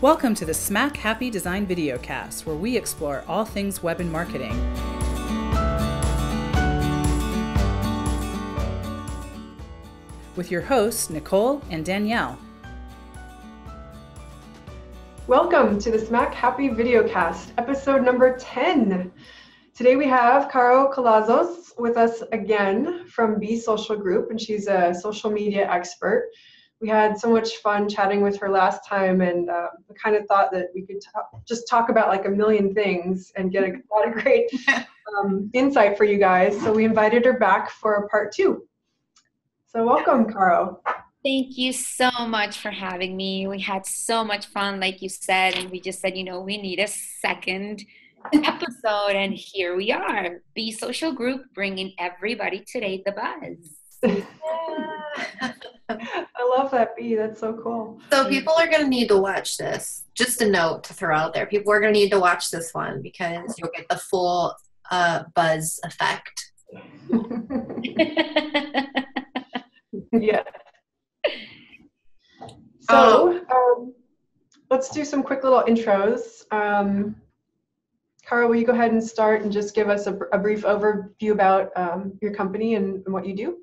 Welcome to the Smack Happy Design Videocast, where we explore all things web and marketing. With your hosts, Nicole and Danielle. Welcome to the Smack Happy Videocast, episode number 10. Today we have Caro Calazos with us again from Be Social Group, and she's a social media expert. We had so much fun chatting with her last time, and I kind of thought that we could just talk about like a million things and get a lot of great insight for you guys. So we invited her back for part 2. So welcome, Caro. Thank you so much for having me. We had so much fun, like you said, and we just said, we need a second episode, and here we are. Be Social Group, bringing everybody today the buzz. Yeah. I love that, B. That's so cool. So people are going to need to watch this. Just a note to throw out there. People are going to need to watch this one because you'll get the full buzz effect. Yeah. So let's do some quick little intros. Caro, will you go ahead and start and just give us a brief overview about your company and what you do?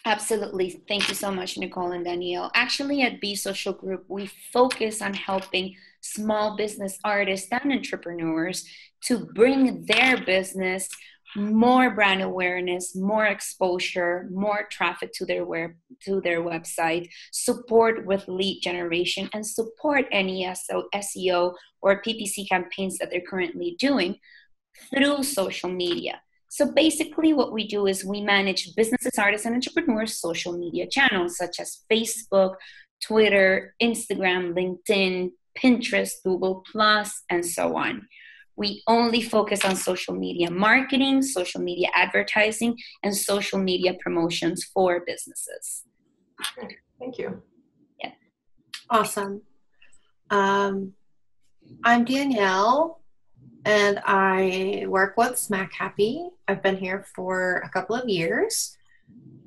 Absolutely. Thank you so much, Nicole and Danielle. Actually, at Be Social Group, we focus on helping small business artists and entrepreneurs to bring their business more brand awareness, more exposure, more traffic to their website, support with lead generation, and support any SEO or PPC campaigns that they're currently doing through social media. So basically what we do is we manage businesses, artists, and entrepreneurs' social media channels such as Facebook, Twitter, Instagram, LinkedIn, Pinterest, Google+, and so on. We only focus on social media marketing, social media advertising, and social media promotions for businesses. Thank you. Yeah. Awesome. I'm Danielle, and I work with Smack Happy. I've been here for a couple of years.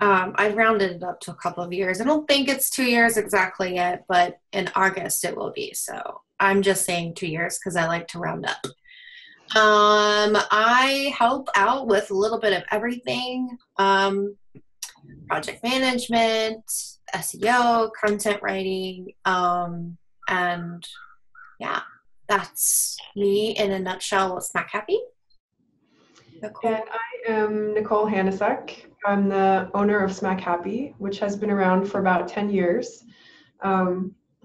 I rounded it up to a couple of years. I don't think it's 2 years exactly yet, but in August it will be. So I'm just saying 2 years because I like to round up. I help out with a little bit of everything, project management, SEO, content writing, and yeah, that's me in a nutshell with Smack Happy. Nicole. And I am Nicole Hanasek. I'm the owner of Smack Happy, which has been around for about 10 years.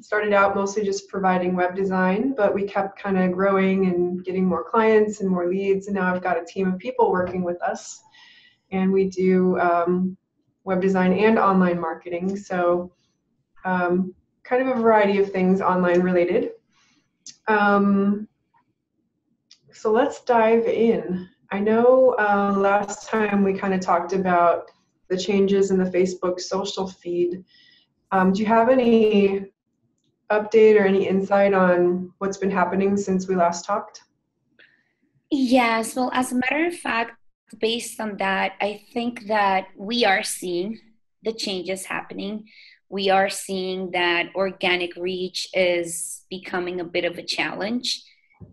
Started out mostly just providing web design, but we kept kind of growing and getting more clients and more leads. And now I've got a team of people working with us, and we do web design and online marketing. So kind of a variety of things online related. So let's dive in. I know last time we kind of talked about the changes in the Facebook social feed. Do you have any update or any insight on what's been happening since we last talked? Yes, well, as a matter of fact, based on that, I think that we are seeing the changes happening. We are seeing that organic reach is becoming a bit of a challenge.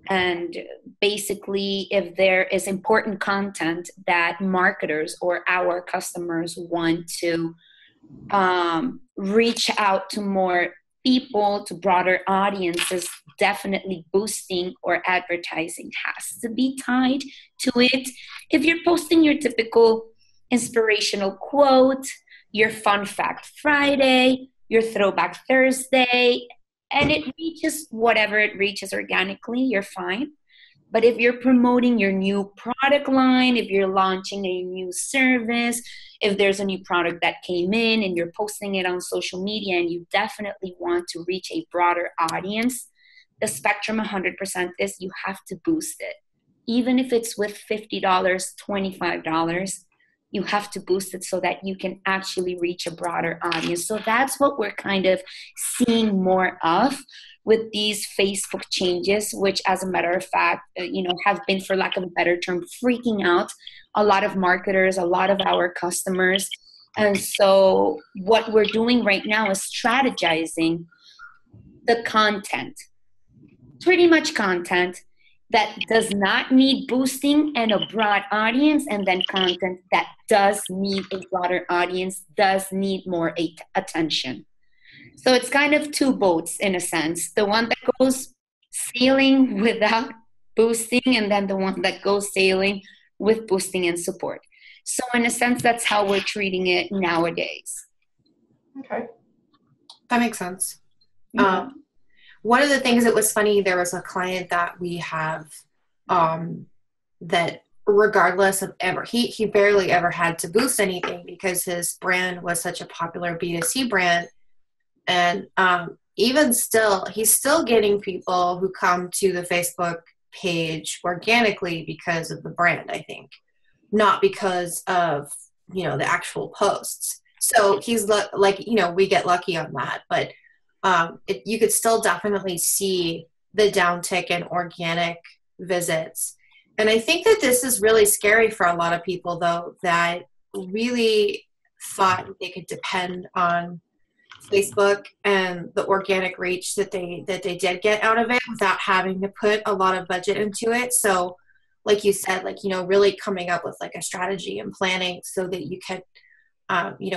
And basically, if there is important content that marketers or our customers want to reach out to more people, to broader audiences, definitely boosting or advertising has to be tied to it. If you're posting your typical inspirational quote, your fun fact Friday, your throwback Thursday, and it reaches whatever it reaches organically, you're fine. But if you're promoting your new product line, if you're launching a new service, if there's a new product that came in and you're posting it on social media and you definitely want to reach a broader audience, the spectrum 100% is you have to boost it. Even if it's with $50, $25, you have to boost it so that you can actually reach a broader audience. So that's what we're kind of seeing more of with these Facebook changes, which as a matter of fact, have been, for lack of a better term, freaking out a lot of marketers, a lot of our customers. And so what we're doing right now is strategizing the content Pretty much content that does not need boosting and a broad audience, and then content that does need a broader audience, does need more attention. So it's kind of two boats in a sense. The one that goes sailing without boosting, and then the one that goes sailing with boosting and support. So in a sense, that's how we're treating it nowadays. Okay. That makes sense. Yeah. One of the things that was funny, there was a client that we have that regardless of ever, he barely ever had to boost anything because his brand was such a popular B2C brand. And even still, he's still getting people who come to the Facebook page organically because of the brand, I think, not because of, the actual posts. So he's like, we get lucky on that, but you could still definitely see the downtick in organic visits. And I think that this is really scary for a lot of people, though, that really thought they could depend on Facebook and the organic reach that they did get out of it without having to put a lot of budget into it. So like you said, really coming up with like a strategy and planning so that you could,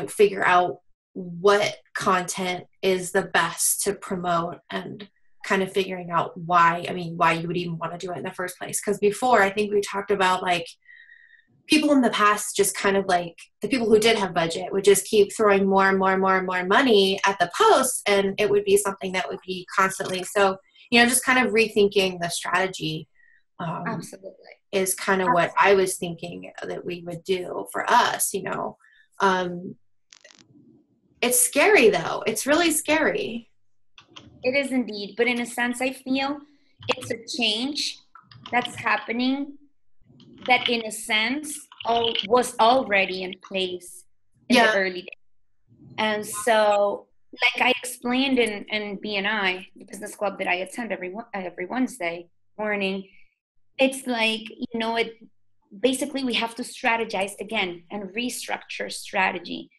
figure out what content is the best to promote and kind of figuring out why you would even want to do it in the first place. Because before, I think we talked about like people in the past just kind of like the people who did have budget would just keep throwing more and more and more and more money at the posts, and it would be something that would be constantly. So, just kind of rethinking the strategy Absolutely. is kind of what I was thinking that we would do for us, It's scary though. It's really scary. It is indeed. But in a sense, I feel it's a change that's happening that in a sense was already in place in the early days. And so, like I explained in BNI, the business club that I attend every Wednesday morning, it's like, basically we have to strategize again and restructure strategy.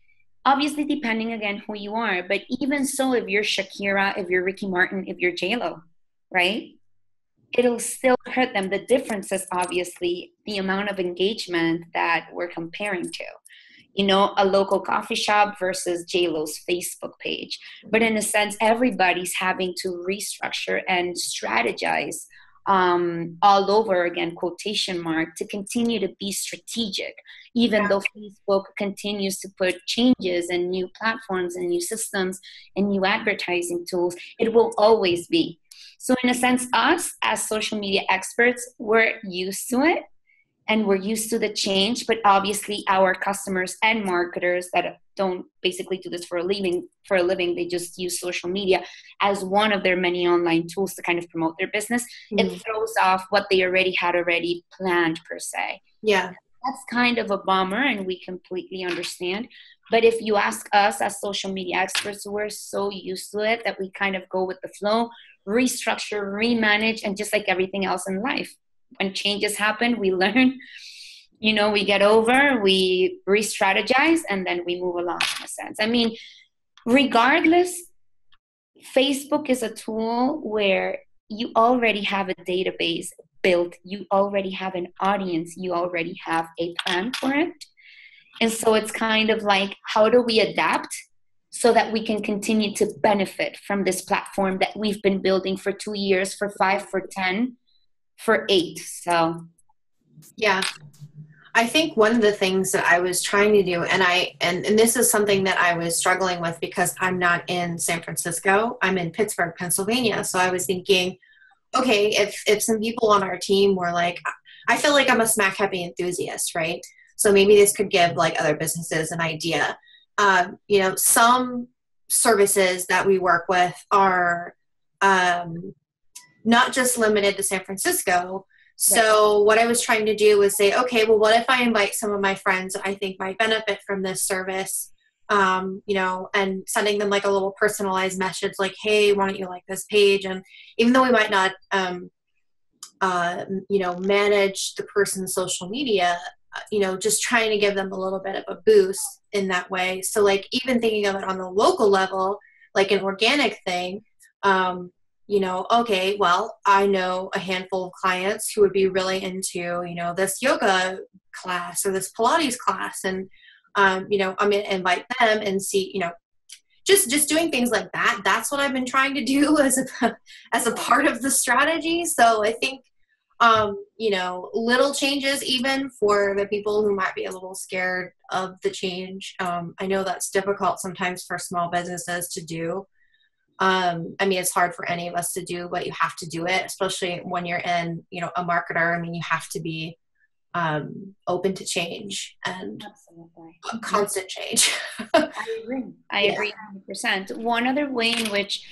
Obviously, depending again who you are, but even so, if you're Shakira, if you're Ricky Martin, if you're J-Lo, right? It'll still hurt them. The difference is obviously the amount of engagement that we're comparing to. A local coffee shop versus J-Lo's Facebook page. But in a sense, everybody's having to restructure and strategize all over again, quotation mark, to continue to be strategic, even though Facebook continues to put changes and new platforms and new systems and new advertising tools. It will always be. So in a sense, us as social media experts, we're used to it and we're used to the change, but obviously our customers and marketers that don't basically do this for a living, they just use social media as one of their many online tools to kind of promote their business. Mm-hmm. It throws off what they had already planned per se. Yeah. That's kind of a bummer, and we completely understand. But if you ask us as social media experts, we're so used to it that we kind of go with the flow, restructure, remanage, and just like everything else in life, when changes happen, we learn, we get over, we re-strategize, and then we move along in a sense. I mean, regardless, Facebook is a tool where you already have a database built, you already have an audience, you already have a plan for it. And so it's kind of like, how do we adapt so that we can continue to benefit from this platform that we've been building for 2 years, for 5, for 10, for 8. So yeah, I think one of the things that I was trying to do, and this is something that I was struggling with because I'm not in San Francisco, I'm in Pittsburgh, Pennsylvania. So I was thinking, okay, if some people on our team were like, I feel like I'm a Smack Happy enthusiast, right? So maybe this could give like other businesses an idea. Some services that we work with are not just limited to San Francisco. So what I was trying to do was say, okay, well, what if I invite some of my friends that I think might benefit from this service, and sending them like a little personalized message like, hey, why don't you like this page? And even though we might not, manage the person's social media, just trying to give them a little bit of a boost in that way. So like even thinking of it on the local level, like an organic thing, okay, well, I know a handful of clients who would be really into, this yoga class or this Pilates class. And, I'm going to invite them and see, just doing things like that. That's what I've been trying to do as a part of the strategy. So I think, little changes, even for the people who might be a little scared of the change. I know that's difficult sometimes for small businesses to do. It's hard for any of us to do, but you have to do it, especially when you're in, a marketer. You have to be open to change and Absolutely. constant change. I agree 100%. One other way in which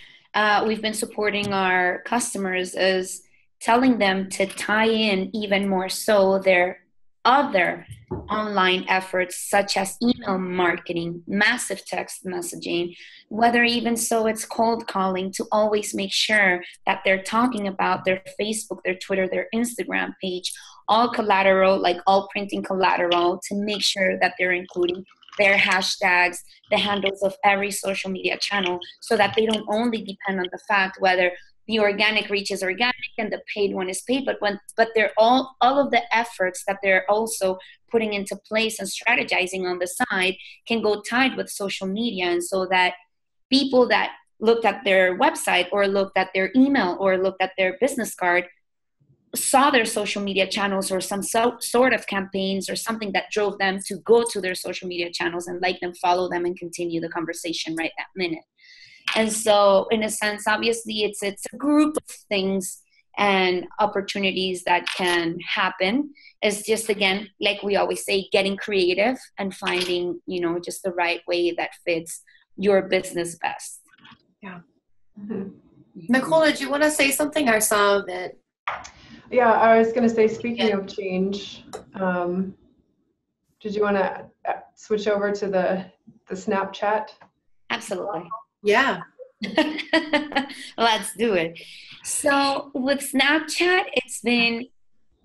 we've been supporting our customers is telling them to tie in even more so their other online efforts, such as email marketing, massive text messaging, whether even so it's cold calling, to always make sure that they're talking about their Facebook, their Twitter, their Instagram page, all collateral, like all printing collateral, to make sure that they're including their hashtags, the handles of every social media channel, so that they don't only depend on the fact whether the organic reach is organic and the paid one is paid, but they're all of the efforts that they're also putting into place and strategizing on the side can go tied with social media. And so that people that looked at their website or looked at their email or looked at their business card saw their social media channels or some sort of campaigns or something that drove them to go to their social media channels and like them, follow them, and continue the conversation right that minute. And so in a sense, obviously it's a group of things and opportunities that can happen. It's just, again, like we always say, getting creative and finding, just the right way that fits your business best. Yeah. Mm-hmm. Nicole, did you want to say something? I saw that. Yeah, I was going to say, speaking of change, did you want to switch over to the Snapchat? Absolutely. Yeah. Let's do it. So with Snapchat, it's been,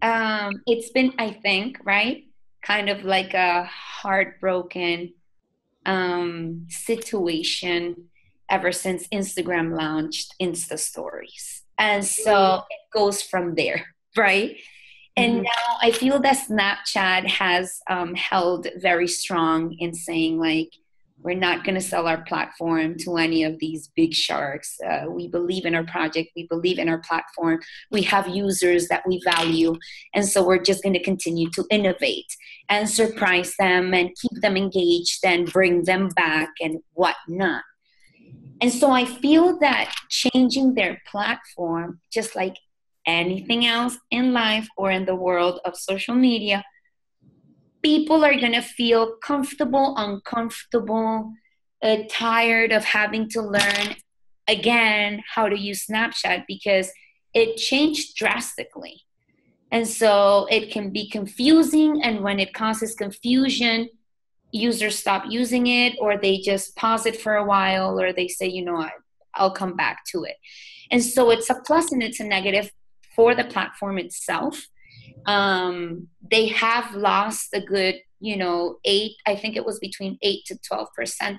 I think, right, kind of like a heartbroken situation ever since Instagram launched Insta Stories. And so it goes from there, right? And now I feel that Snapchat has held very strong in saying, like, we're not going to sell our platform to any of these big sharks. We believe in our project. We believe in our platform. We have users that we value. And so we're just going to continue to innovate and surprise them and keep them engaged and bring them back and whatnot. And so I feel that changing their platform, just like anything else in life or in the world of social media, people are going to feel comfortable, uncomfortable, tired of having to learn again how to use Snapchat because it changed drastically. And so it can be confusing. And when it causes confusion, users stop using it, or they just pause it for a while, or they say, I'll come back to it. And so it's a plus and it's a negative for the platform itself. They have lost a good, 8, I think it was between 8 to 12%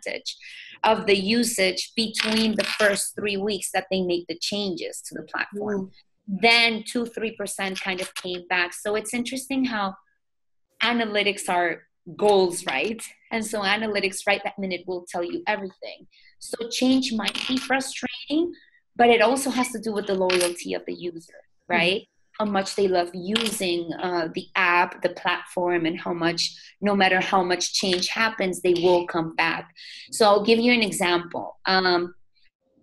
of the usage between the first 3 weeks that they made the changes to the platform. Then 2-3% kind of came back. So it's interesting how analytics are goals, right? And so analytics right that minute will tell you everything. So change might be frustrating, but it also has to do with the loyalty of the user, right? How much they love using the app, the platform, and how much, no matter how much change happens, they will come back. So I'll give you an example.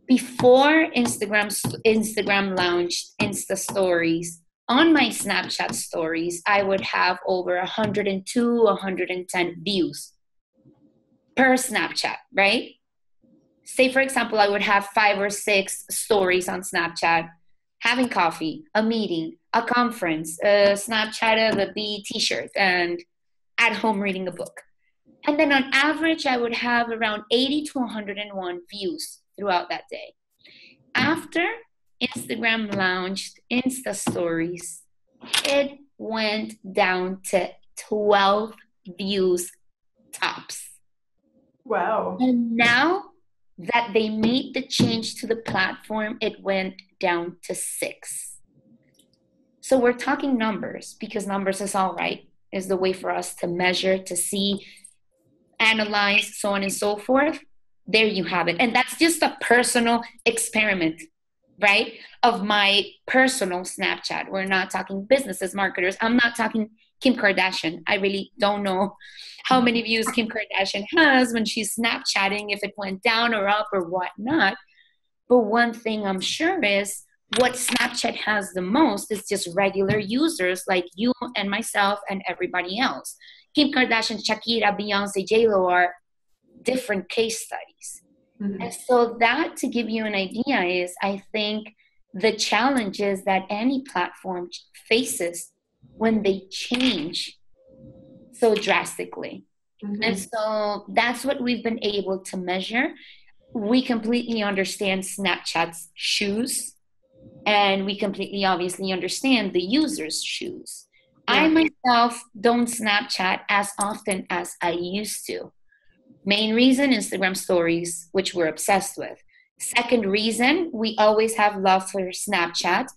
Before Instagram launched Insta Stories, on my Snapchat stories, I would have over 102, 110 views per Snapchat, right? Say, for example, I would have 5 or 6 stories on Snapchat, having coffee, a meeting, a conference, a Snapchat of a BE t-shirt, and at home reading a book. And then on average, I would have around 80 to 101 views throughout that day. After Instagram launched Insta Stories, it went down to 12 views tops. Wow. And now that they made the change to the platform, it went down to 6. So we're talking numbers, because numbers is all right, is the way for us to measure, to see, analyze, so on and so forth. There you have it. And that's just a personal experiment, right? Of my personal Snapchat. We're not talking businesses, marketers. I'm not talking Kim Kardashian. I really don't know how many views Kim Kardashian has when she's Snapchatting, if it went down or up or whatnot. But one thing I'm sure is what Snapchat has the most is just regular users like you and myself and everybody else. Kim Kardashian, Shakira, Beyonce, J-Lo are different case studies. Mm-hmm. And so that, to give you an idea, is I think the challenges that any platform faces when they change so drastically. Mm-hmm. And so that's what we've been able to measure. We completely understand Snapchat's shoes, and we completely obviously understand the user's shoes. Yeah. I myself don't Snapchat as often as I used to. Main reason, Instagram stories, which we're obsessed with. Second reason, we always have love for Snapchat.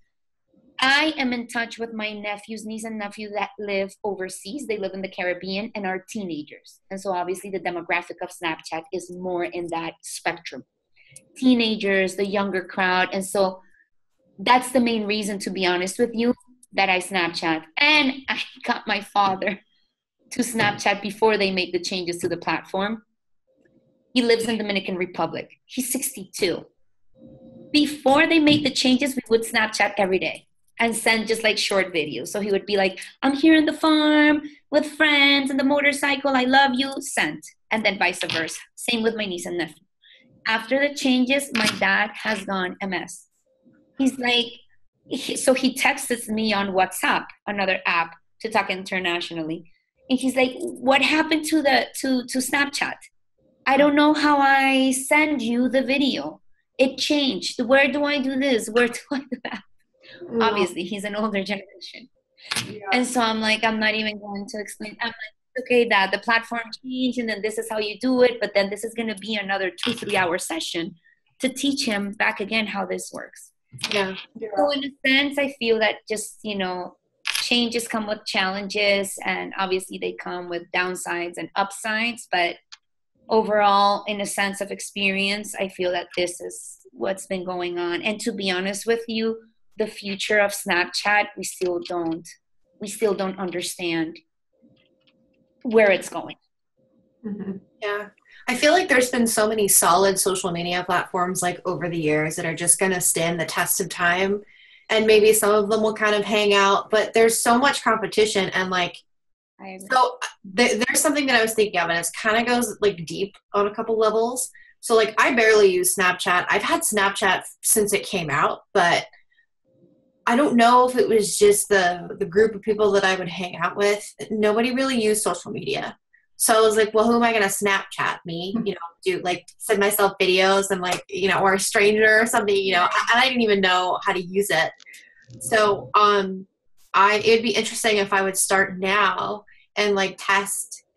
I am in touch with my niece and nephew that live overseas. They live in the Caribbean and are teenagers. And so obviously the demographic of Snapchat is more in that spectrum. Teenagers, the younger crowd. And so that's the main reason, to be honest with you, that I Snapchat. And I got my father to Snapchat before they made the changes to the platform. He lives in Dominican Republic. He's 62. Before they made the changes, we would Snapchat every day and send just like short videos. So he would be like, I'm here on the farm with friends and the motorcycle. I love you. Sent. And then vice versa. Same with my niece and nephew. After the changes, my dad has gone MS. He's like, so he texts me on WhatsApp, another app to talk internationally. And he's like, what happened to Snapchat? I don't know how I send you the video. It changed. Where do I do this? Where do I do that? Mm. Obviously, he's an older generation. Yeah. And so I'm like, I'm not even going to explain. I'm like, okay, Dad, the platform changed, and then this is how you do it. But then this is going to be another 2-3 hour session to teach him back again how this works. Yeah. So in a sense, I feel that just, changes come with challenges, and obviously they come with downsides and upsides. But overall, in a sense of experience, I feel that this is what's been going on. And to be honest with you, the future of Snapchat, we still don't understand where it's going. Mm-hmm. Yeah. I feel like there's been so many solid social media platforms like over the years that are just going to stand the test of time. And maybe some of them will kind of hang out, but there's so much competition. And so there's something that I was thinking of, and it kind of goes like deep on a couple levels. So like I barely use Snapchat. I've had Snapchat since it came out, but I don't know if it was just the group of people that I would hang out with. Nobody really used social media. So I was like, well, who am I going to Snapchat? Me, do like send myself videos and like, or a stranger or something, I didn't even know how to use it. So it'd be interesting if I would start now and like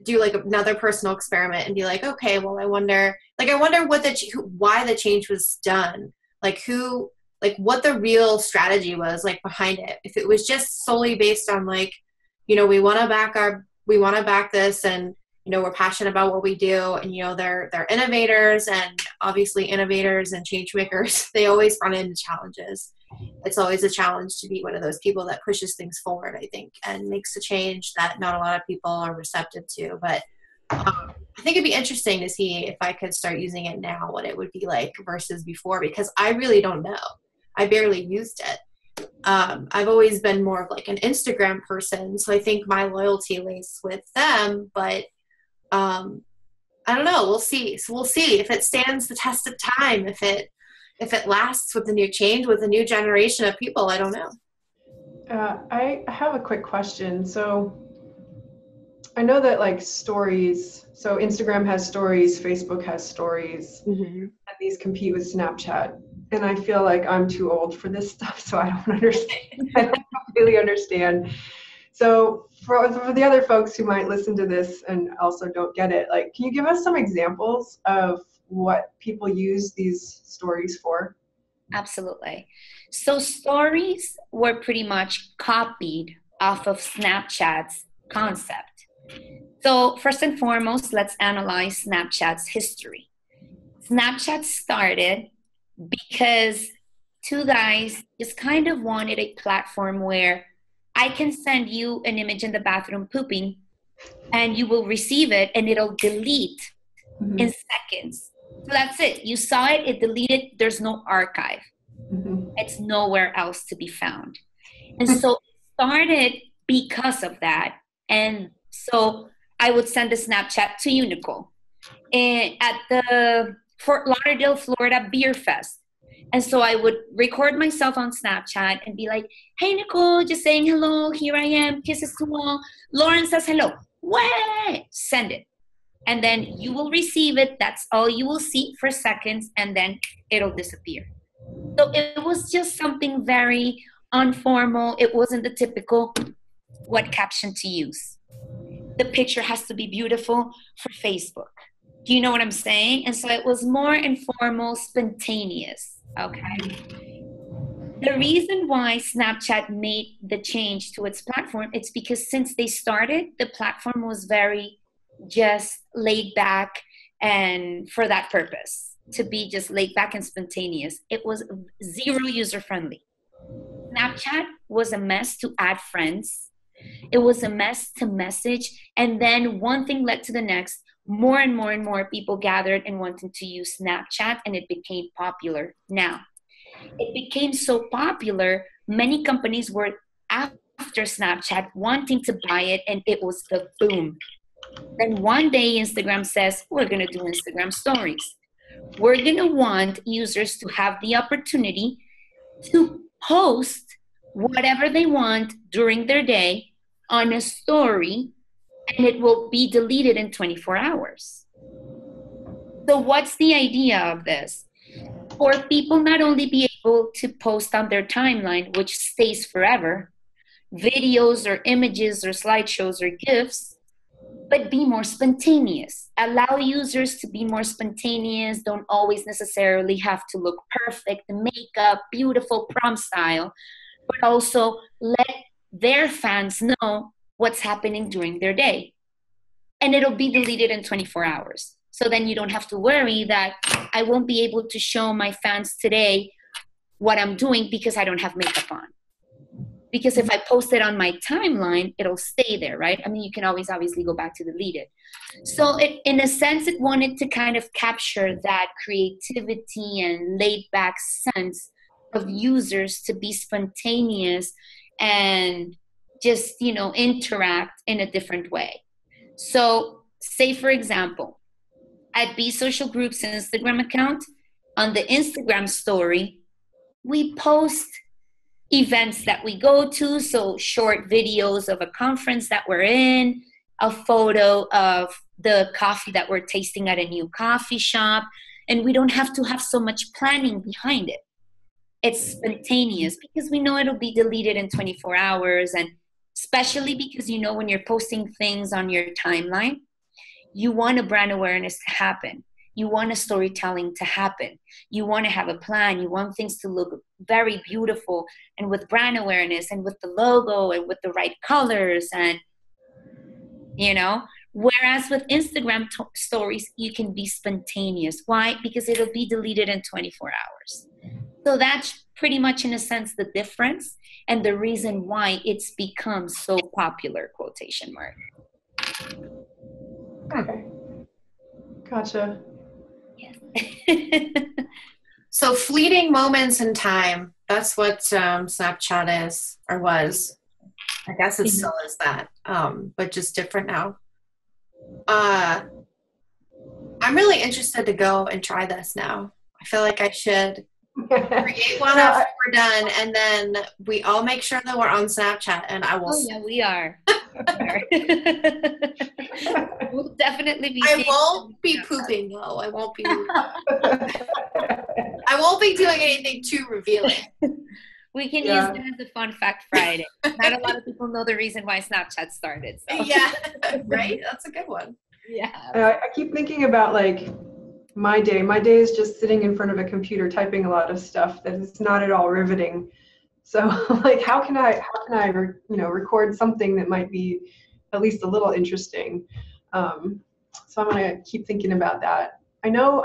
do like another personal experiment and be like, okay, well, I wonder why the change was done. Like what the real strategy was like behind it. If it was just solely based on like, we want to back this, and we're passionate about what we do, and they're innovators, and obviously innovators and change makers, they always run into challenges. It's always a challenge to be one of those people that pushes things forward, I think, and makes a change that not a lot of people are receptive to. But I think it'd be interesting to see if I could start using it now, what it would be like versus before, because I really don't know. I barely used it. I've always been more of like an Instagram person, so I think my loyalty lays with them, but I don't know. We'll see. So we'll see if it stands the test of time, if it lasts with the new change, with a new generation of people. I don't know. I have a quick question. So I know that like stories, so Instagram has stories, Facebook has stories, mm-hmm. and these compete with Snapchat. And I feel like I'm too old for this stuff, so I don't understand. I don't really understand. So for the other folks who might listen to this and also don't get it, like, can you give us some examples of what people use these stories for? Absolutely. So stories were pretty much copied off of Snapchat's concept. So first and foremost, let's analyze Snapchat's history. Snapchat started because two guys just kind of wanted a platform where I can send you an image in the bathroom pooping and you will receive it and it'll delete in seconds. So that's it. You saw it, it deleted, there's no archive. It's nowhere else to be found. And so it started because of that. And so I would send a Snapchat to you, Nicole, at the Fort Lauderdale, Florida Beer Fest. And so I would record myself on Snapchat and be like, hey, Nicole, just saying hello. Here I am. Kisses to all. Lauren says hello. Way! Send it. And then you will receive it. That's all you will see for seconds. And then it'll disappear. So it was just something very informal. It wasn't the typical what caption to use. The picture has to be beautiful for Facebook. Do you know what I'm saying? And so it was more informal, spontaneous. Okay. The reason why Snapchat made the change to its platform, it's because since they started, the platform was very just laid back and for that purpose, to be just laid back and spontaneous. It was zero user friendly. Snapchat was a mess to add friends. It was a mess to message. And then one thing led to the next. More and more and more people gathered and wanted to use Snapchat, and it became popular. Now, it became so popular, many companies were after Snapchat wanting to buy it, and it was the boom. Then one day Instagram says, we're going to do Instagram stories. We're going to want users to have the opportunity to post whatever they want during their day on a story, and it will be deleted in 24 hours. So what's the idea of this? For people not only be able to post on their timeline, which stays forever, videos or images or slideshows or GIFs, but be more spontaneous. Allow users to be more spontaneous, don't always necessarily have to look perfect, the makeup, beautiful prom style, but also let their fans know what's happening during their day. And it'll be deleted in 24 hours. So then you don't have to worry that I won't be able to show my fans today what I'm doing because I don't have makeup on. Because if I post it on my timeline, it'll stay there, right? I mean, you can always obviously go back to delete it. So in a sense, it wanted to kind of capture that creativity and laid back sense of users to be spontaneous and just, interact in a different way. So say, for example, at Be Social Group's Instagram account, on the Instagram story, we post events that we go to, so short videos of a conference that we're in, a photo of the coffee that we're tasting at a new coffee shop, and we don't have to have so much planning behind it. It's spontaneous because we know it'll be deleted in 24 hours, and especially because when you're posting things on your timeline, you want a brand awareness to happen. You want a storytelling to happen. You want to have a plan. You want things to look very beautiful and with brand awareness and with the logo and with the right colors and, whereas with Instagram stories, you can be spontaneous. Why? Because it'll be deleted in 24 hours. So that's pretty much, in a sense, the difference and the reason why it's become so popular, quotation mark. Okay. Gotcha. Yes. So fleeting moments in time, that's what Snapchat is or was. I guess it still is that, but just different now. I'm really interested to go and try this now. I feel like I should create one after we're done, and then we all make sure that we're on Snapchat, and I will. Oh, yeah, we are. We'll definitely be. I won't be pooping though. I won't be. I won't be doing anything too revealing. We can use it as a fun fact Friday. Not a lot of people know the reason why Snapchat started. So. Yeah, right. That's a good one. Yeah. I keep thinking about my day is just sitting in front of a computer typing a lot of stuff that is not at all riveting. So like how can I record something that might be at least a little interesting? So I'm gonna keep thinking about that. I know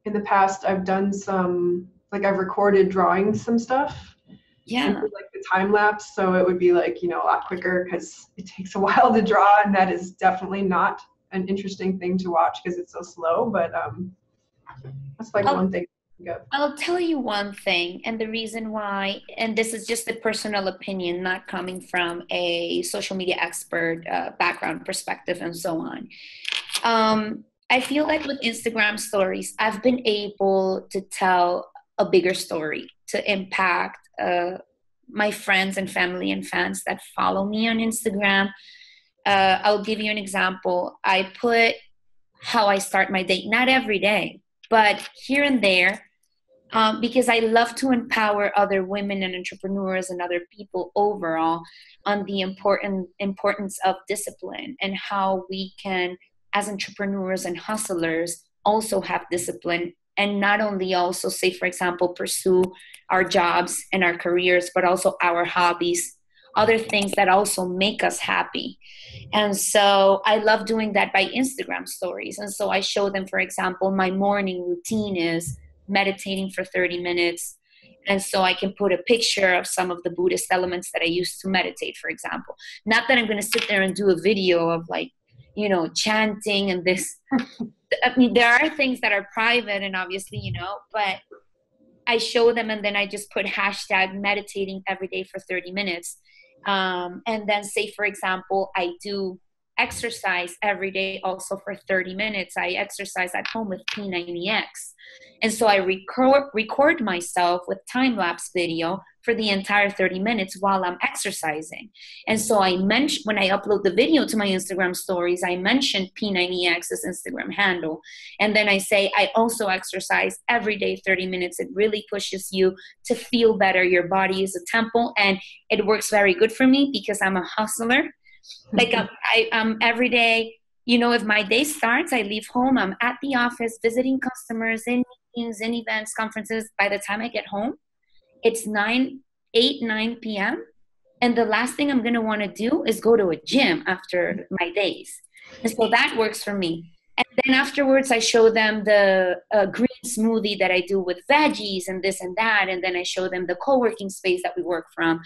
in the past I've done I've recorded drawing some stuff. Yeah. And like the time lapse, so it would be like, a lot quicker because it takes a while to draw, and that is definitely not an interesting thing to watch because it's so slow. But that's like one thing. I'll tell you one thing, and the reason why, and this is just a personal opinion, not coming from a social media expert background perspective and so on. I feel like with Instagram stories, I've been able to tell a bigger story to impact my friends and family and fans that follow me on Instagram. I'll give you an example. I put how I start my day, not every day, but here and there, because I love to empower other women and entrepreneurs and other people overall on the importance of discipline and how we can, as entrepreneurs and hustlers, also have discipline, and not only also, say, for example, pursue our jobs and our careers, but also our hobbies, other things that also make us happy. And so I love doing that by Instagram stories. And so I show them, for example, my morning routine is meditating for 30 minutes. And so I can put a picture of some of the Buddhist elements that I use to meditate, for example. Not that I'm going to sit there and do a video of chanting and this. I mean, there are things that are private and obviously, but I show them, and then I just put hashtag meditating every day for 30 minutes. And then say, for example, I do exercise every day also for 30 minutes. I exercise at home with P90X. And so I record myself with time-lapse video for the entire 30 minutes while I'm exercising. And so when I upload the video to my Instagram stories, I mention P90X's Instagram handle. And then I say, I also exercise every day 30 minutes. It really pushes you to feel better. Your body is a temple, and it works very good for me because I'm a hustler. Like I'm every day, if my day starts, I leave home, I'm at the office visiting customers in meetings, in events, conferences. By the time I get home, it's 9 p.m. And the last thing I'm going to want to do is go to a gym after my days. And so that works for me. And then afterwards, I show them the green smoothie that I do with veggies and this and that. And then I show them the co-working space that we work from.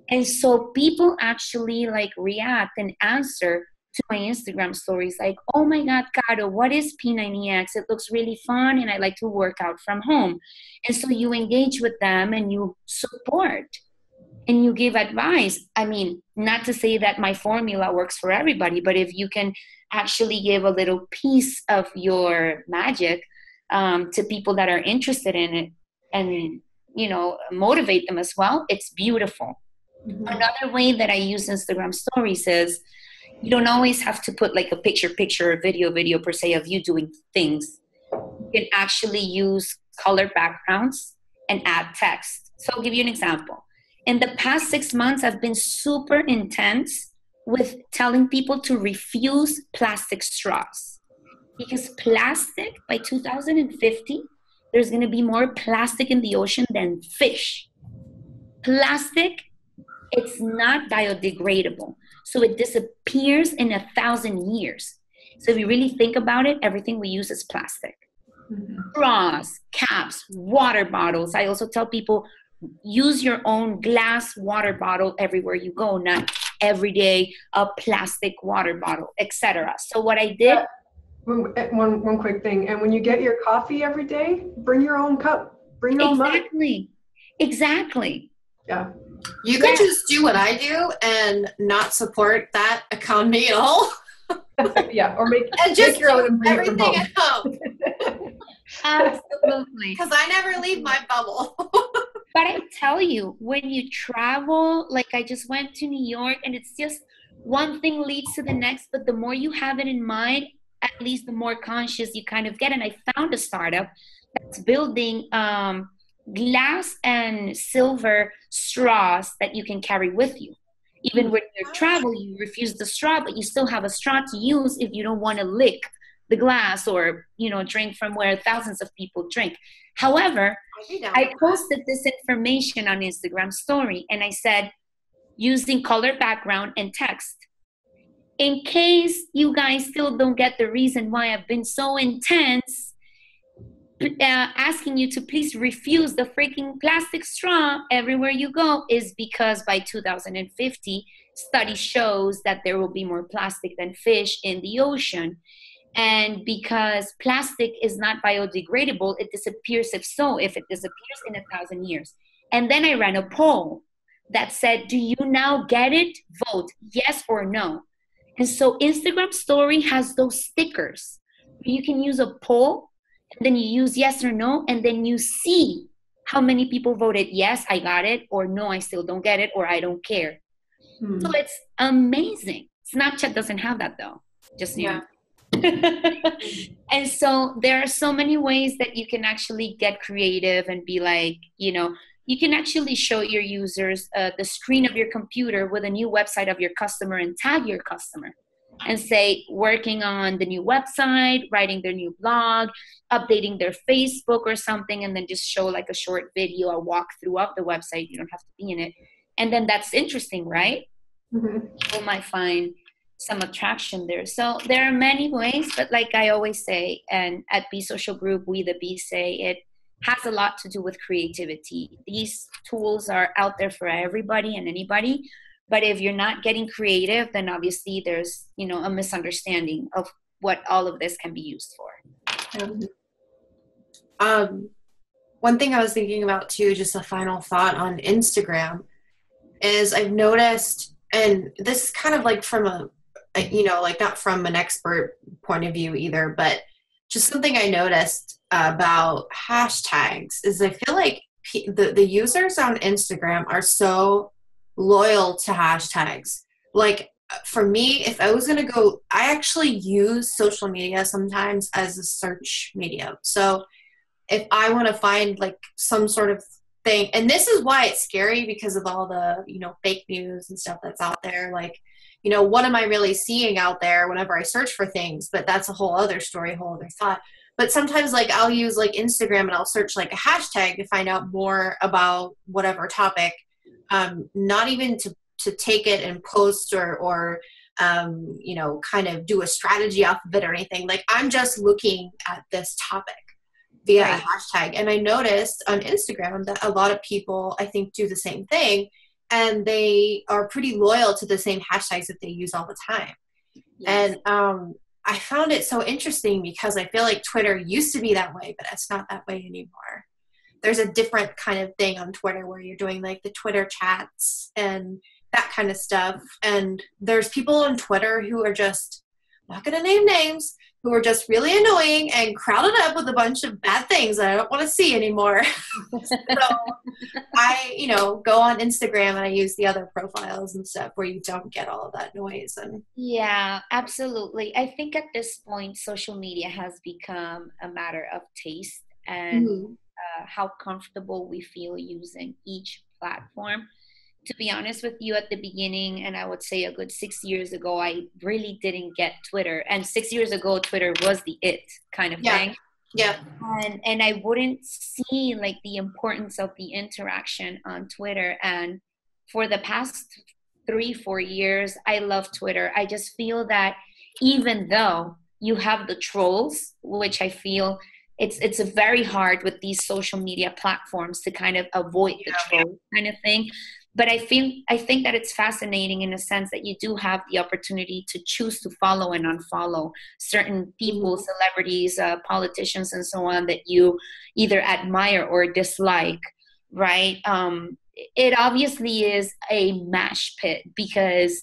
And so people actually react and answer to my Instagram stories like, oh my God, Caro, what is P90X? It looks really fun and I like to work out from home. And so you engage with them and you support and you give advice. I mean, not to say that my formula works for everybody, but if you can actually give a little piece of your magic to people that are interested in it and, motivate them as well, it's beautiful. Mm-hmm. Another way that I use Instagram stories is you don't always have to put a picture, or video per se of you doing things. You can actually use color backgrounds and add text. So I'll give you an example. In the past 6 months, I've been super intense with telling people to refuse plastic straws. Because plastic, by 2050, there's going to be more plastic in the ocean than fish. Plastic, it's not biodegradable. So it disappears in 1,000 years. So if you really think about it, everything we use is plastic. Mm-hmm. Straws, caps, water bottles. I also tell people, use your own glass water bottle everywhere you go, not every day a plastic water bottle, etc. So what I did... One quick thing. And when you get your coffee every day, bring your own cup. Bring your own mug. Exactly. Yeah. You could just do what I do and not support that economy at all. Yeah, or make your own and bring everything at home. Absolutely. Because I never leave my bubble. But I tell you, when you travel, I just went to New York, and it's just one thing leads to the next, but the more you have it in mind, at least the more conscious you kind of get. And I found a startup that's building glass and silver straws that you can carry with you. Even when you travel, you refuse the straw, but you still have a straw to use if you don't want to lick the glass or, drink from where thousands of people drink. However, I posted this information on Instagram story and I said, using color background and text. In case you guys still don't get the reason why I've been so intense, asking you to please refuse the freaking plastic straw everywhere you go is because by 2050, study shows that there will be more plastic than fish in the ocean. And because plastic is not biodegradable, it disappears if it disappears in 1,000 years. And then I ran a poll that said, do you now get it? Vote yes or no. And so Instagram story has those stickers. You can use a poll and then you use yes or no, and then you see how many people voted yes, I got it, or no, I still don't get it, or I don't care. So it's amazing. Snapchat doesn't have that though. Just yeah. And so there are so many ways that you can actually get creative and be like, you can actually show your users the screen of your computer with a new website of your customer and tag your customer and say, working on the new website, writing their new blog, updating their Facebook or something, and then just show like a short video, a walkthrough of the website. You don't have to be in it. And then that's interesting, right? People might find some attraction there. So there are many ways, but like I always say, and at Be Social Group, we the Bee say, it has a lot to do with creativity. These tools are out there for everybody and anybody, but if you're not getting creative, then obviously there's, a misunderstanding of what all of this can be used for. One thing I was thinking about too, just a final thought on Instagram, is I've noticed, and this is kind of like from like not from an expert point of view either, but just something I noticed about hashtags is I feel like the users on Instagram are so loyal to hashtags. Like for me, if I was going to go, I actually use social media sometimes as a search medium. So if I want to find like some sort of thing, and this is why it's scary because of all the, fake news and stuff that's out there. Like, what am I really seeing out there whenever I search for things? But that's a whole other story, whole other thought. But sometimes like I'll use like Instagram and I'll search like a hashtag to find out more about whatever topic, not even to take it and post or kind of do a strategy off of it or anything. Like I'm just looking at this topic via a hashtag. And I noticed on Instagram that a lot of people, I think, do the same thing. And they are pretty loyal to the same hashtags that they use all the time. Yes. And I found it so interesting because I feel like Twitter used to be that way, but it's not that way anymore. There's a different kind of thing on Twitter where you're doing like the Twitter chats and that kind of stuff. And there's people on Twitter who are just, I'm not going to name names, who are just really annoying and crowded up with a bunch of bad things that I don't want to see anymore. So I, go on Instagram and I use the other profiles and stuff where you don't get all of that noise. And yeah, absolutely. I think at this point, social media has become a matter of taste and how comfortable we feel using each platform. To be honest with you, at the beginning, and I would say a good 6 years ago, I really didn't get Twitter. And 6 years ago, Twitter was the it kind of thing. Yeah. And I wouldn't see like the importance of the interaction on Twitter. And for the past 3-4 years, I love Twitter. I just feel that even though you have the trolls, which I feel it's very hard with these social media platforms to kind of avoid the troll kind of thing. But I think that it's fascinating in a sense that you do have the opportunity to choose to follow and unfollow certain people, celebrities, politicians, and so on that you either admire or dislike, right? It obviously is a mash pit because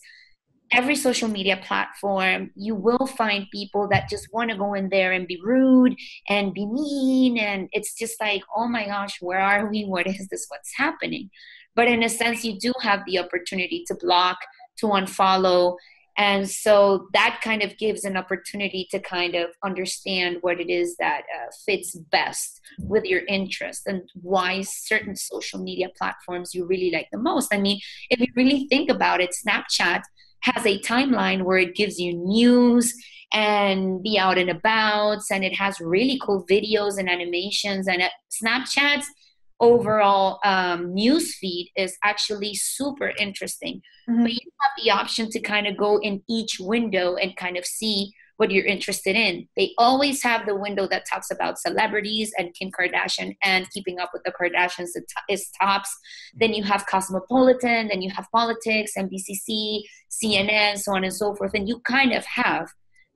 every social media platform, you will find people that just want to go in there and be rude and be mean. And it's just like, oh my gosh, where are we? What is this? What's happening? But in a sense, you do have the opportunity to block, to unfollow. And so that kind of gives an opportunity to kind of understand what it is that fits best with your interest and why certain social media platforms you really like the most. I mean, if you really think about it, Snapchat has a timeline where it gives you news, and be out and about. And it has really cool videos and animations. And Snapchat's overall news feed is actually super interesting. But you have the option to kind of go in each window and kind of see what you're interested in. They always have the window that talks about celebrities, and Kim Kardashian and Keeping Up with the Kardashians is tops. Then you have Cosmopolitan, then you have politics, NBCC, CNN, so on and so forth. And you kind of have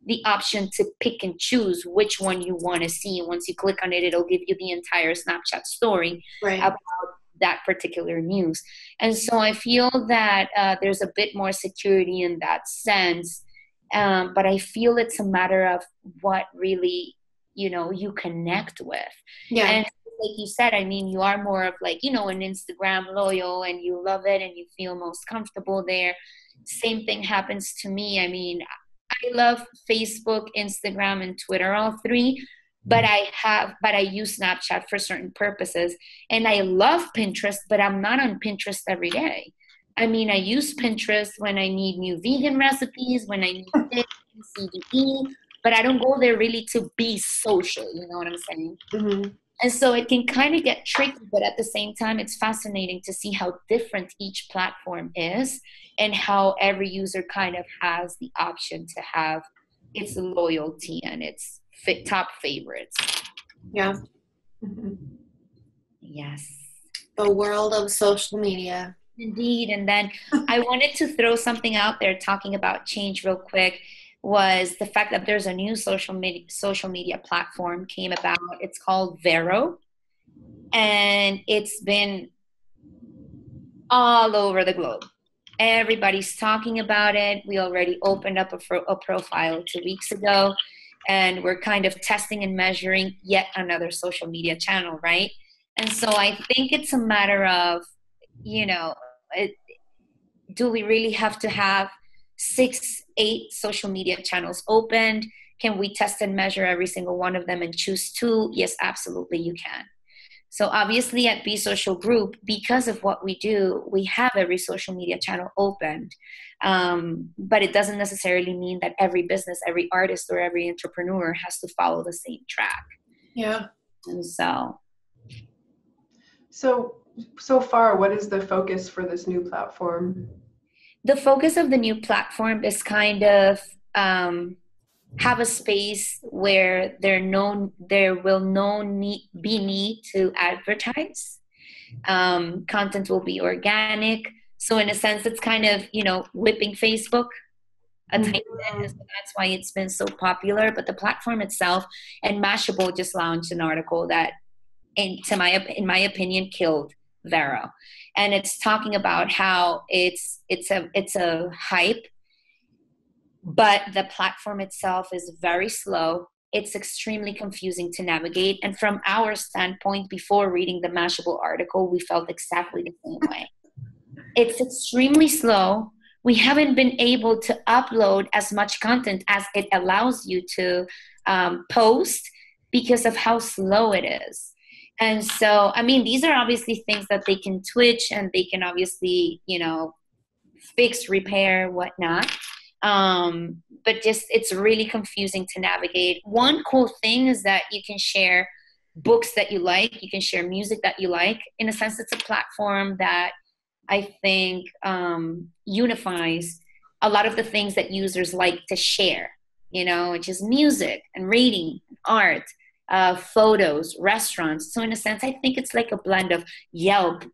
the option to pick and choose which one you want to see. Once you click on it, it'll give you the entire Snapchat story about that particular news. And so I feel that there's a bit more security in that sense. But I feel it's a matter of what really, you connect with. Yeah. And like you said, I mean, you are more of like, an Instagram loyal, and you love it and you feel most comfortable there. Same thing happens to me. I mean, I love Facebook, Instagram, and Twitter, all three. But I use Snapchat for certain purposes. And I love Pinterest, but I'm not on Pinterest every day. I mean, I use Pinterest when I need new vegan recipes, when I need CBE, but I don't go there really to be social, you know what I'm saying? Mm-hmm. And so it can kind of get tricky, but at the same time, it's fascinating to see how different each platform is and how every user kind of has the option to have its loyalty and its top favorites. Yeah. Yes. The world of social media. Indeed. And then I wanted to throw something out there talking about change real quick, was the fact that there's a new social media platform came about. It's called Vero. And it's been all over the globe. Everybody's talking about it. We already opened up a profile 2 weeks ago, and we're kind of testing and measuring yet another social media channel, right? And so I think it's a matter of, do we really have to have 6, 8 social media channels opened? Can we test and measure every single one of them and choose 2? Yes, absolutely, you can. So obviously at Be Social Group, because of what we do, we have every social media channel opened. But it doesn't necessarily mean that every business, every artist, or every entrepreneur has to follow the same track. Yeah. And So far, what is the focus for this new platform? The focus of the new platform is kind of have a space where there will be need to advertise. Content will be organic. So in a sense, it's kind of, whipping Facebook a tiny bit. So that's why it's been so popular. But the platform itself, and Mashable just launched an article that, in my opinion, killed Vero. And it's talking about how it's a hype, but the platform itself is very slow. It's extremely confusing to navigate. And from our standpoint, before reading the Mashable article, we felt exactly the same way. It's extremely slow. We haven't been able to upload as much content as it allows you to post because of how slow it is. And so, I mean, these are obviously things that they can twitch, and they can obviously, fix, repair, whatnot. But just, it's really confusing to navigate. One cool thing is that you can share books that you like. You can share music that you like. In a sense, it's a platform that I think unifies a lot of the things that users like to share, which is music and reading, art, photos, restaurants. So in a sense, I think it's like a blend of Yelp,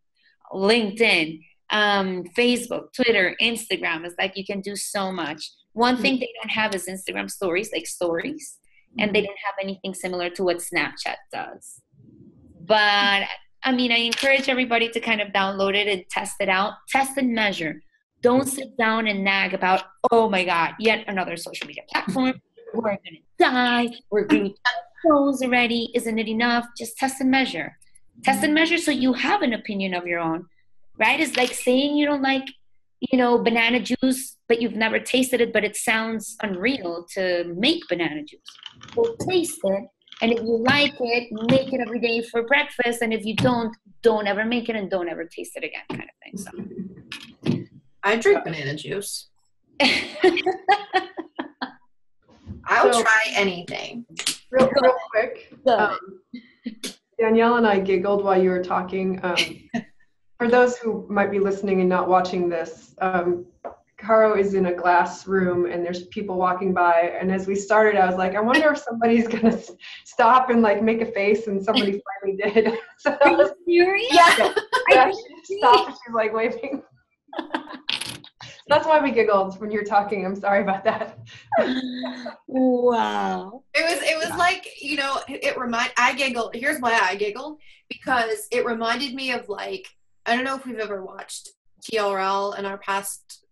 LinkedIn, Facebook, Twitter, Instagram. It's like you can do so much. One thing they don't have is Instagram stories, and they don't have anything similar to what Snapchat does. But I mean, I encourage everybody to kind of download it and test it out, test and measure. Don't sit down and nag about, oh my God, yet another social media platform. We're going to die. We're glued to phones already. Isn't it enough? Just test and measure. Test and measure so you have an opinion of your own, right? It's like saying you don't like, banana juice, but you've never tasted it, but it sounds unreal to make banana juice. Well, taste it. And if you like it, make it every day for breakfast. And if you don't ever make it and don't ever taste it again, kind of thing. So I drink banana juice. I'll So- try anything. Real quick, Danielle and I giggled while you were talking. For those who might be listening and not watching this, Caro is in a glass room and there's people walking by. And as we started, I was like, I wonder if somebody's gonna stop and like make a face, and somebody finally did. So Are you serious? yeah, she stopped and she's like waving. That's why we giggled when you were talking. I'm sorry about that. Wow. It was like, you know, I giggled. Here's why I giggled, because it reminded me of, like, I don't know if we've ever watched TRL in our past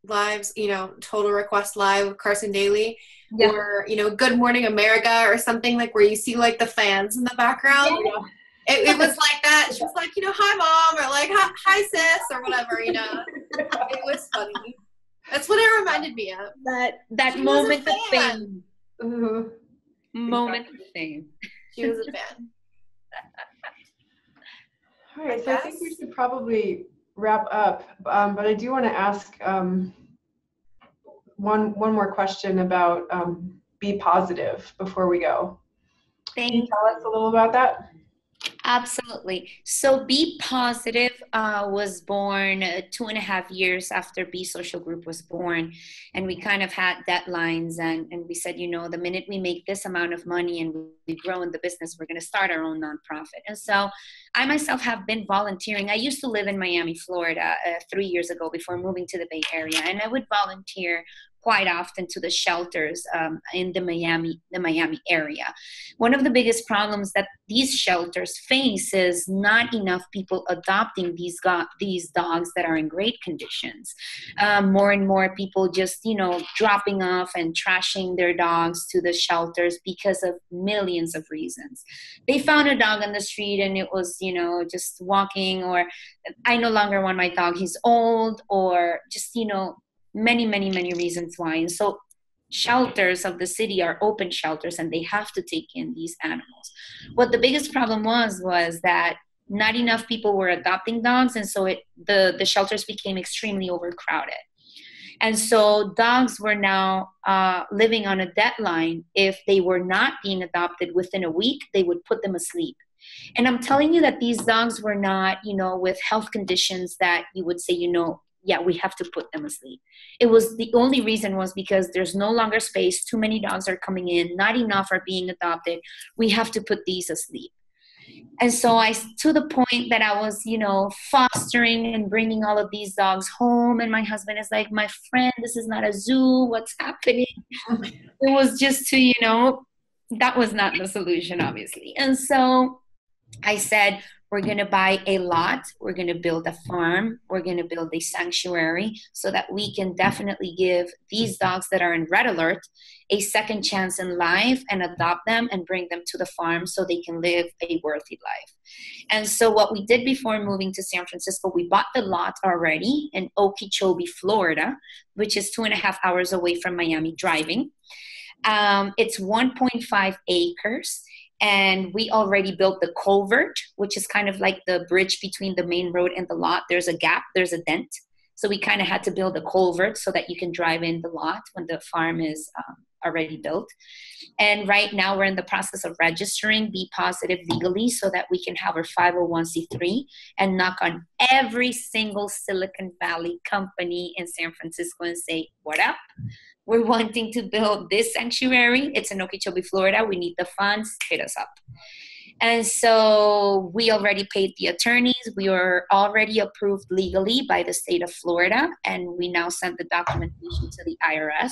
lives, you know, Total Request Live with Carson Daly, or, you know, Good Morning America or something, like where you see like the fans in the background. Yeah. It was like that. She was like, you know, hi mom, or like hi sis, or whatever, you know. It was funny. That's what it reminded me of. That She was moment a of fan. fame. Mhm. Moment of fame. She was a fan. All right, so I think we should probably wrap up, but I do want to ask one more question about be positive before we go. Can you tell us a little about that? Absolutely. So Be Positive was born 2.5 years after Be Social Group was born. And we kind of had deadlines, and we said, you know, the minute we make this amount of money and we grow in the business, we're going to start our own nonprofit. And so I myself have been volunteering. I used to live in Miami, Florida 3 years ago before moving to the Bay Area. And I would volunteer quite often to the shelters in the Miami area. One of the biggest problems that these shelters face is not enough people adopting these dogs that are in great conditions. More and more people just, you know, dropping off and trashing their dogs to the shelters because of millions of reasons. They found a dog on the street and it was, you know, just walking, or I no longer want my dog, he's old, or just, you know, many reasons why. And so shelters of the city are open shelters and they have to take in these animals. What the biggest problem was that not enough people were adopting dogs, and so the shelters became extremely overcrowded. And so dogs were now living on a deadline. If they were not being adopted within a week, they would put them asleep. And I'm telling you that these dogs were not, you know, with health conditions that you would say, you know, yeah, we have to put them asleep. It was, the only reason was because there's no longer space. Too many dogs are coming in. Not enough are being adopted. We have to put these asleep. And so to the point that I was, you know, fostering and bringing all of these dogs home. And my husband is like, my friend, this is not a zoo. What's happening? It was just to, you know, that was not the solution, obviously. And so I said, we're going to buy a lot. We're going to build a farm. We're going to build a sanctuary so that we can definitely give these dogs that are in red alert a second chance in life and adopt them and bring them to the farm so they can live a worthy life. And so what we did before moving to San Francisco, we bought the lot already in Okeechobee, Florida, which is 2.5 hours away from Miami driving. It's 1.5 acres. And we already built the culvert, which is kind of like the bridge between the main road and the lot. There's a gap, there's a dent. So we kind of had to build a culvert so that you can drive in the lot when the farm is already built. And right now we're in the process of registering Be Positive legally so that we can have our 501c3 and knock on every single Silicon Valley company in San Francisco and say, what up? We're wanting to build this sanctuary. It's in Okeechobee, Florida. We need the funds. Hit us up. And so we already paid the attorneys. We were already approved legally by the state of Florida. And we now sent the documentation to the IRS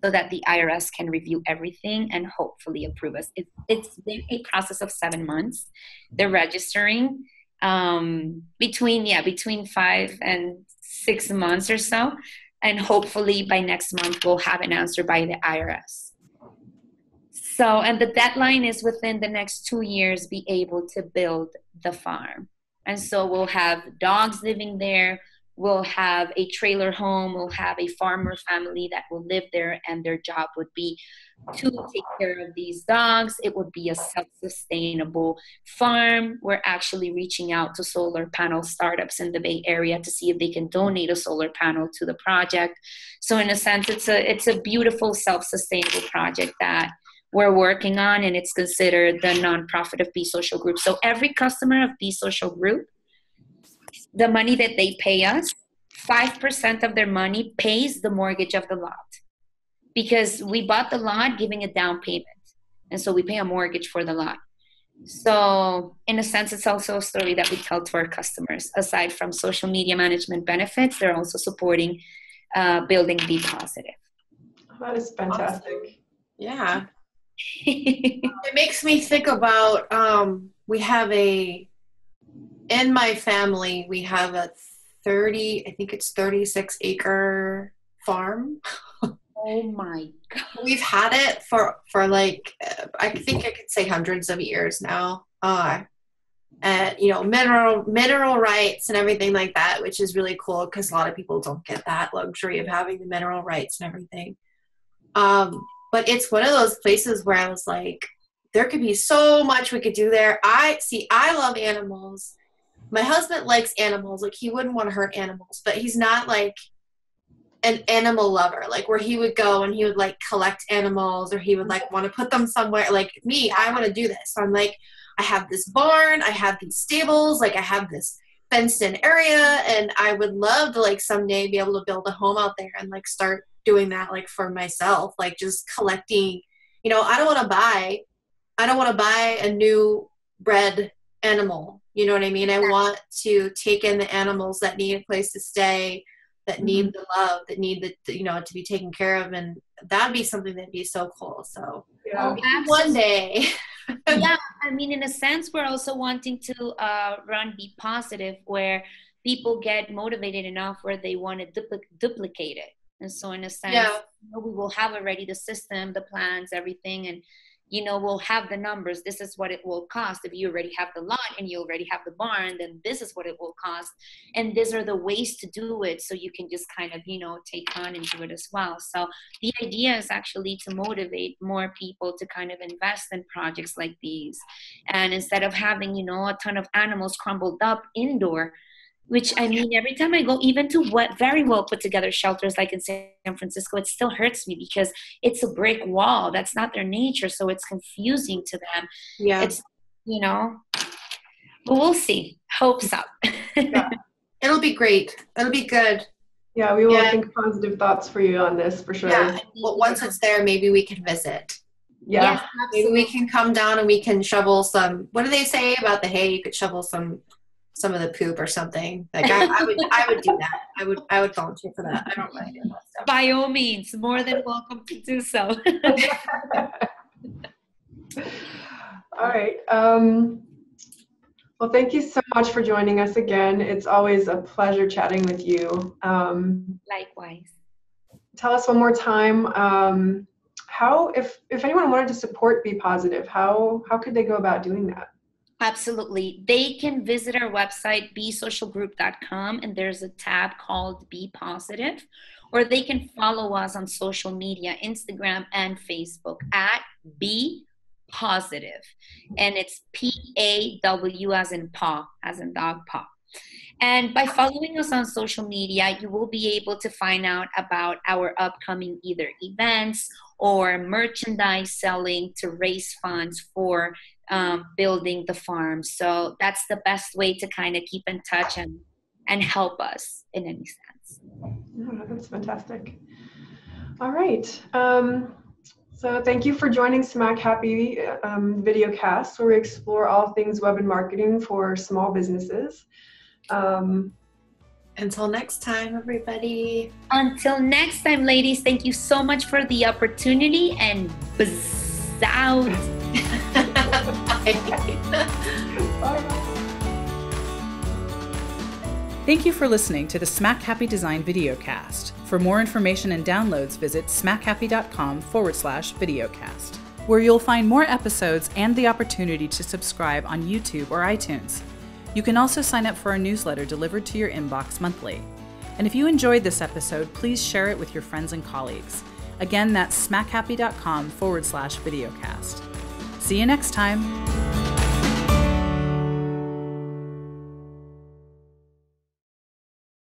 so that the IRS can review everything and hopefully approve us. It's been a process of 7 months. They're registering between 5 and 6 months or so. And hopefully by next month, we'll have an answer by the IRS. So, and the deadline is within the next 2 years, be able to build the farm. And so we'll have dogs living there. will have a trailer home, will have a farmer family that will live there, and their job would be to take care of these dogs. It would be a self-sustainable farm. We're actually reaching out to solar panel startups in the Bay Area to see if they can donate a solar panel to the project. So in a sense, it's a beautiful self-sustainable project that we're working on, and it's considered the nonprofit of Be Social Group. So every customer of Be Social Group, the money that they pay us, 5% of their money pays the mortgage of the lot, because we bought the lot giving a down payment. And so we pay a mortgage for the lot. So in a sense, it's also a story that we tell to our customers. Aside from social media management benefits, they're also supporting building Be Positive. That is fantastic. Awesome. Yeah. It makes me think about, in my family, we have a 36 acre farm. Oh my God. We've had it for like, I think I could say hundreds of years now. And, mineral rights and everything like that, which is really cool because a lot of people don't get that luxury of having the mineral rights and everything. But it's one of those places where I was like, there could be so much we could do there. I love animals. My husband likes animals. Like, he wouldn't want to hurt animals, but he's not like an animal lover, like where he would go and he would like collect animals, or he would like want to put them somewhere. Like me, I want to do this. So I'm like, I have this barn, I have these stables, like I have this fenced in area, and I would love to like someday be able to build a home out there and like start doing that like for myself, like just collecting. I don't want to buy a new bred animal. You know what I mean? I want to take in the animals that need a place to stay, that need the love, that need to be taken care of, and that'd be something that'd be so cool. So one day. Yeah, I mean, in a sense, we're also wanting to run Be Positive, where people get motivated enough where they want to duplicate it. And so in a sense, we will have already the system, the plans, everything, and we'll have the numbers. This is what it will cost. If you already have the lot and you already have the barn, then this is what it will cost. And these are the ways to do it. So you can just kind of, take on and do it as well. So the idea is actually to motivate more people to kind of invest in projects like these. And instead of having, a ton of animals crumbled up indoor, which, I mean, every time I go even to very well put together shelters like in San Francisco, it still hurts me because it's a brick wall. That's not their nature. So it's confusing to them. Yeah. It's, but we'll see. Hope's up. Yeah. It'll be great. It'll be good. Yeah, we will think positive thoughts for you on this for sure. Yeah. Well, once it's there, maybe we can visit. Yeah. Yes, maybe we can come down and we can shovel some, what do they say about the hay? You could shovel some of the poop or something. Like I would do that. I would volunteer for that. I don't mind doing that stuff. By all means, more than welcome to do so. All right. Well, thank you so much for joining us again. It's always a pleasure chatting with you. Likewise. Tell us one more time, how, if anyone wanted to support Be Positive, how could they go about doing that? Absolutely. They can visit our website, besocialgroup.com, and there's a tab called Be Positive, or they can follow us on social media, Instagram and Facebook at Be Positive. And it's PAW as in paw, as in dog paw. And by following us on social media, you will be able to find out about our upcoming either events or merchandise selling to raise funds for building the farm. So that's the best way to kind of keep in touch and help us in any sense. Oh, that's fantastic. All right. So thank you for joining Smack Happy videocast, where we explore all things web and marketing for small businesses. Until next time, everybody. Until next time, ladies, thank you so much for the opportunity, and buzz out. Thank you for listening to the Smack Happy Design videocast. For more information and downloads, visit smackhappy.com/videocast, where you'll find more episodes and the opportunity to subscribe on YouTube or iTunes. You can also sign up for our newsletter delivered to your inbox monthly. And if you enjoyed this episode, please share it with your friends and colleagues. Again, that's smackhappy.com/videocast. See you next time.